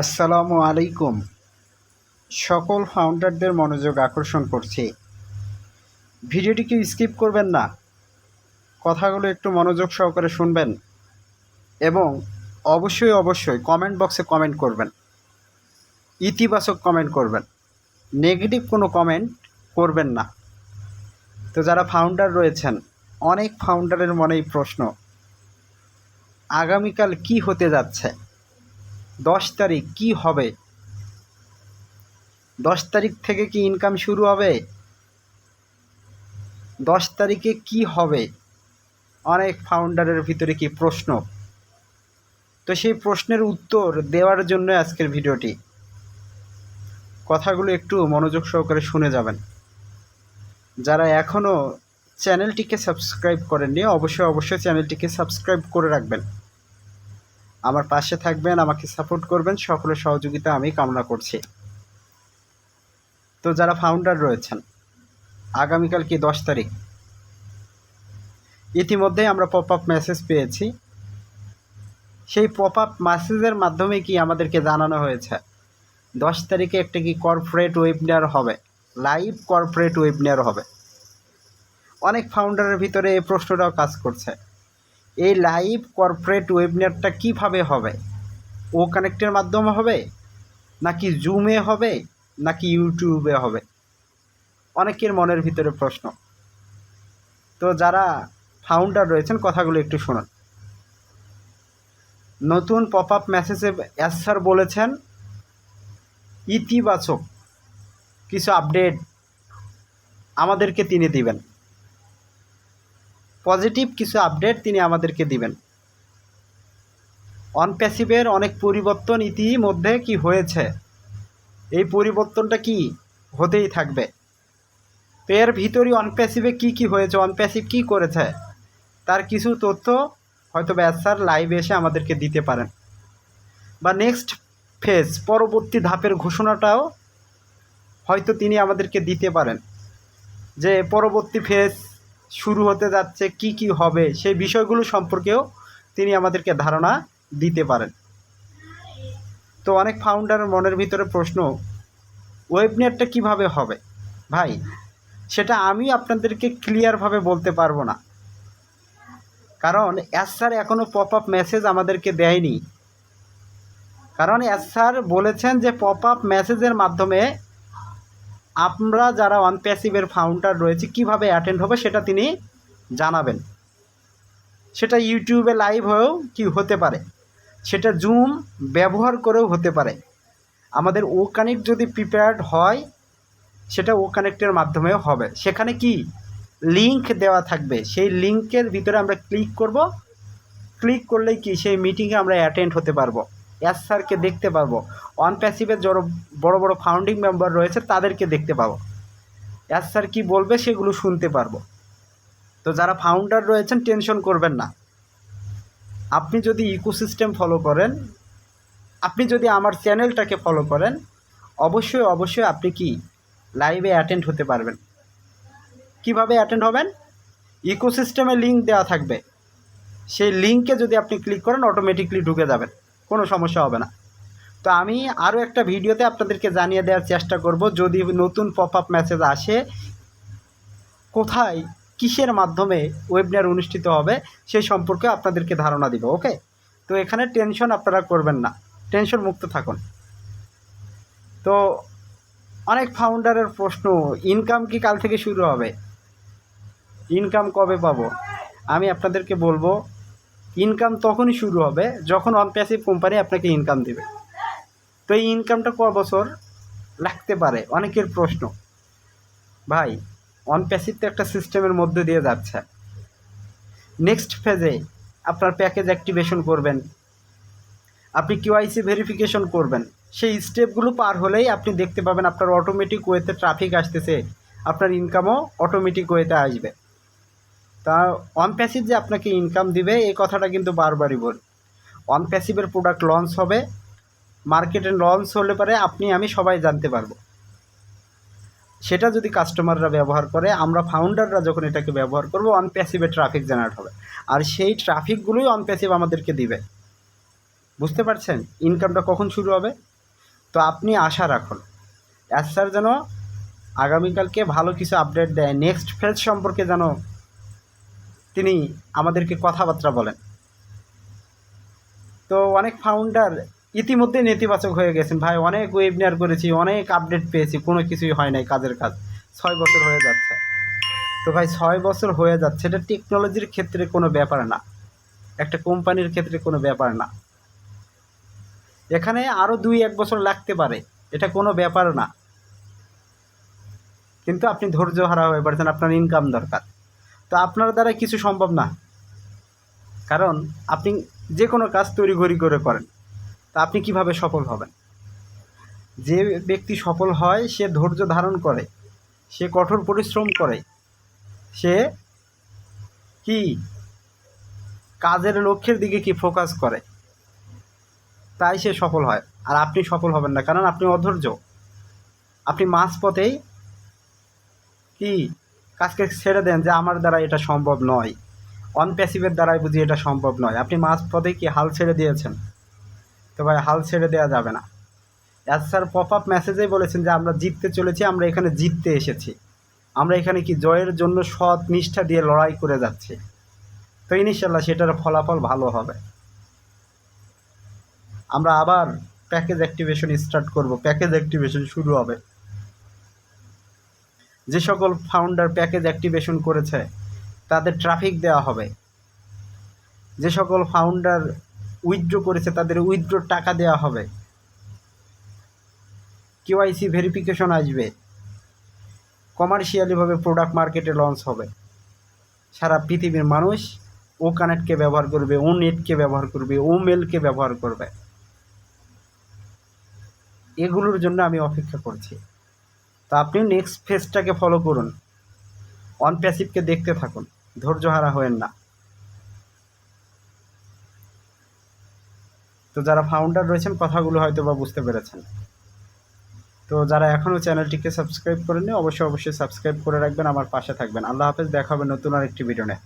আসসালামু আলাইকুম। সকল ফাউন্ডারদের মনোযোগ আকর্ষণ করছি। ভিডিওটিকে স্কিপ করবেন না, কথাগুলো একটু মনোযোগ সহকারে শুনবেন এবং অবশ্যই কমেন্ট বক্সে কমেন্ট করবেন, ইতিবাচক কমেন্ট করবেন, নেগেটিভ কোনো কমেন্ট করবেন না। তো যারা ফাউন্ডার রয়েছেন, অনেক ফাউন্ডারের মনেই প্রশ্ন, আগামীকাল কি হতে যাচ্ছে, 10 তারিখ কি হবে, 10 তারিখ থেকে কি ইনকাম শুরু হবে, 10 তারিখে কি হবে, অনেক ফাউন্ডারের ভিতরে কি প্রশ্ন। তো সেই প্রশ্নের উত্তর দেওয়ার জন্য আজকের ভিডিওটি। কথাগুলো একটু মনোযোগ সহকারে শুনে যাবেন। যারা এখনও চ্যানেলটিকে সাবস্ক্রাইব করেননি, অবশ্যই চ্যানেলটিকে সাবস্ক্রাইব করে রাখবেন। আমার পাশে থাকবেন, আমাকে সাপোর্ট করবেন, সকলের সহযোগিতা আমি কামনা করছি। তো যারা ফাউন্ডার রয়েছেন, আগামীকাল কি 10 তারিখ, ইতিমধ্যেই আমরা পপ আপ মেসেজ পেয়েছি। সেই পপ আপ মেসেজের মাধ্যমে কি আমাদেরকে জানানো হয়েছে 10 তারিখে একটা কি কর্পোরেট ওয়েবিনার হবে, লাইভ কর্পোরেট ওয়েবিনার হবে। অনেক ফাউন্ডারের ভিতরে এই প্রশ্নটাও কাজ করছে, এই লাইভ কর্পোরেট ওয়েবিনারটা কিভাবে হবে, ও কানেক্টের মাধ্যমে হবে নাকি জুমে হবে নাকি ইউটিউবে হবে, অনেকের মনের ভিতরে প্রশ্ন। তো যারা ফাউন্ডার রয়েছেন, কথাগুলো একটু শুনুন। নতুন পপ আপ মেসেজে স্যার বলেছেন ইতিবাচক কিছু আপডেট আমাদেরকে তিনি দিবেন, পজিটিভ কিছু আপডেট তিনি আমাদেরকে দিবেন। অনপ্যাসিভের অনেক পরিবর্তন ইতিমধ্যে কি হয়েছে, এই পরিবর্তনটা কি হতেই থাকবে। তো এর ভিতরই অনপ্যাসিভে কি হয়েছে, অনপ্যাসিভ কি করেছে, তার কিছু তথ্য হয়তো স্যার লাইভে এসে আমাদেরকে দিতে পারেন, বা নেক্সট ফেজ পরবর্তী ধাপের ঘোষণাটাও হয়তো তিনি আমাদেরকে দিতে পারেন, যে পরবর্তী ফেজ শুরু হতে যাচ্ছে, কি হবে, সেই বিষয়গুলো সম্পর্কেও তিনি আমাদেরকে ধারণা দিতে পারেন। তো অনেক ফাউন্ডারের মনের ভিতরে প্রশ্ন, ওয়েবিনারটা কিভাবে হবে। ভাই, সেটা আমি আপনাদেরকে ক্লিয়ারভাবে বলতে পারবো না, কারণ স্যার এখনও পপ আপ মেসেজ আমাদেরকে দেয়নি। কারণ স্যার বলেছেন যে পপ আপ মেসেজের মাধ্যমে আমরা যারা অনপ্যাসিভের ফাউন্ডার রয়েছে কিভাবে অ্যাটেন্ড হবে সেটা তিনি জানাবেন। সেটা ইউটিউবে লাইভ হয়েও কি হতে পারে, সেটা জুম ব্যবহার করেও হতে পারে। আমাদের ও কানেক্ট যদি প্রিপেয়ার্ড হয়, সেটা ও কানেক্টের মাধ্যমেও হবে। সেখানে কি লিংক দেওয়া থাকবে, সেই লিংকের ভিতরে আমরা ক্লিক করব, ক্লিক করলেই কি সেই মিটিংয়ে আমরা অ্যাটেন্ড হতে পারবো, স্যারকে দেখতে পারবো। অনপ্যাসিভের যারা বড় বড় ফাউন্ডিং মেম্বার রয়েছে তাদেরকে দেখতে পাবো, স্যার কি বলবে সেগুলো শুনতে পারবো। তো যারা ফাউন্ডার রয়েছেন টেনশন করবেন না। আপনি যদি ইকোসিস্টেম ফলো করেন, আপনি যদি আমার চ্যানেলটাকে ফলো করেন, অবশ্যই আপনি কি লাইভে অ্যাটেন্ড হতে পারবেন। কিভাবে অ্যাটেন্ড হবেন, ইকোসিস্টেমে লিঙ্ক দেওয়া থাকবে, সেই লিঙ্কে যদি আপনি ক্লিক করেন অটোমেটিকলি ঢুকে যাবেন, কোনো সমস্যা হবে না। তো আমি আরও একটা ভিডিওতে আপনাদেরকে জানিয়ে দেওয়ার চেষ্টা করব, যদি নতুন পপ আপ মেসেজ আসে, কোথায় কিসের মাধ্যমে ওয়েবিনার অনুষ্ঠিত হবে সেই সম্পর্কে আপনাদেরকে ধারণা দিব। ওকে, তো এখানে টেনশন আপনারা করবেন না, টেনশন মুক্ত থাকুন। তো অনেক ফাউন্ডারের প্রশ্ন, ইনকাম কি কাল থেকে শুরু হবে, ইনকাম কবে পাবো। আমি আপনাদেরকে বলবো, ইনকাম তখনই শুরু হবে যখন অনপ্যাসিভ কোম্পানি আপনাকে ইনকাম দেবে। তো এই ইনকামটা ক বছর লাগতে পারে, অনেকের প্রশ্ন। ভাই, অনপ্যাসিভ তো একটা সিস্টেমের মধ্যে দিয়ে যাচ্ছে। নেক্সট ফেজে আপনার প্যাকেজ অ্যাক্টিভেশন করবেন, আপনি কিউআইসি ভেরিফিকেশন করবেন, সেই স্টেপগুলো পার হলেই আপনি দেখতে পাবেন আপনার অটোমেটিক ওয়েতে ট্রাফিক আসতেছে, আপনার ইনকামও অটোমেটিক ওয়েতে আসবে। তা অনপ্যাসিভ যে আপনাকে ইনকাম দিবে এই কথাটা কিন্তু বারবারই বলি। অনপ্যাসিভের প্রোডাক্ট লঞ্চ হবে, মার্কেটে লঞ্চ হলে পরে আপনি আমি সবাই জানতে পারবো। সেটা যদি কাস্টমাররা ব্যবহার করে, আমরা ফাউন্ডাররা যখন এটাকে ব্যবহার করবো, অনপ্যাসিভে ট্রাফিক জেনারেট হবে, আর সেই ট্রাফিকগুলোই অনপ্যাসিভ আমাদেরকে দিবে। বুঝতে পারছেন ইনকামটা কখন শুরু হবে। তো আপনি আশা রাখুন স্যার যেন আগামীকালকে ভালো কিছু আপডেট দেয়, নেক্সট ফেজ সম্পর্কে যেন তিনি আমাদেরকে কথাবার্তা বলেন। তো অনেক ফাউন্ডার ইতিমধ্যে নেতিবাচক হয়ে গেছেন, ভাই অনেক ওয়েবিনার করেছি, অনেক আপডেট পেয়েছি, কোনো কিছুই হয় নাই, কাজের কাজ। 6 বছর হয়ে যাচ্ছে। তো ভাই 6 বছর হয়ে যাচ্ছে, এটা টেকনোলজির ক্ষেত্রে কোনো ব্যাপার না, একটা কোম্পানির ক্ষেত্রে কোনো ব্যাপার না। এখানে আরও 2-1 বছর লাগতে পারে, এটা কোনো ব্যাপার না। কিন্তু আপনি ধৈর্য হারা হয়ে পড়েছেন, আপনার ইনকাম দরকার। তো আপনার দ্বারা কিছু সম্ভব না, কারণ আপনি যে কোনো কাজ তড়িঘড়ি করে করেন। তা আপনি কিভাবে সফল হবেন? যে ব্যক্তি সফল হয় সে ধৈর্য ধারণ করে, সে কঠোর পরিশ্রম করে, সে কি কাজের লক্ষ্যের দিকে কি ফোকাস করে, তাই সে সফল হয়। আর আপনি সফল হবেন না, কারণ আপনি অধৈর্য। আপনি মাঝপথেই কি কাজকে ছেড়ে দেন যে আমার দ্বারা এটা সম্ভব নয়, অনপ্যাসিভের দ্বারাই বুঝি এটা সম্ভব নয়। আপনি মাঝপথেই কি হাল ছেড়ে দিয়েছেন? তো ভাই হাল ছেড়ে দেওয়া যাবে না। স্যার পপ আপ মেসেজেই বলেছেন যে আমরা জিততে চলেছি, আমরা এখানে জিততে এসেছি, আমরা এখানে কি জয়ের জন্য সৎ নিষ্ঠা দিয়ে লড়াই করে যাচ্ছি। তো ইনশাল্লাহ সেটার ফলাফল ভালো হবে। আমরা আবার প্যাকেজ অ্যাক্টিভেশন স্টার্ট করব, প্যাকেজ অ্যাক্টিভেশন শুরু হবে। যে সকল ফাউন্ডার প্যাকেজ অ্যাক্টিভেশন করেছে তাদের ট্রাফিক দেওয়া হবে। যে সকল ফাউন্ডার উইথড্র করেছে তাদের উইথড্রোর টাকা দেওয়া হবে। কেওয়াইসি ভেরিফিকেশন আসবে, কমার্শিয়ালিভাবে প্রোডাক্ট মার্কেটে লঞ্চ হবে। সারা পৃথিবীর মানুষ ও কানেক্টকে ব্যবহার করবে, ও নেটকে ব্যবহার করবে, ও মেলকে ব্যবহার করবে। এগুলোর জন্য আমি অপেক্ষা করছি। তো আপনি নেক্সট ফেজটাকে ফলো করুন, অনপ্যাসিভকে দেখতে থাকুন, ধৈর্য হারা হয়েন না। তো যারা ফাউন্ডার রয়েছেন কথাগুলো হয়তো বা বুঝতে পেরেছেন। তো যারা এখনও চ্যানেলটিকে সাবস্ক্রাইব করেননি অবশ্যই সাবস্ক্রাইব করে রাখবেন, আমার পাশে থাকবেন। আল্লাহ হাফেজ, দেখা হবে নতুন আরেকটি ভিডিও নিয়ে।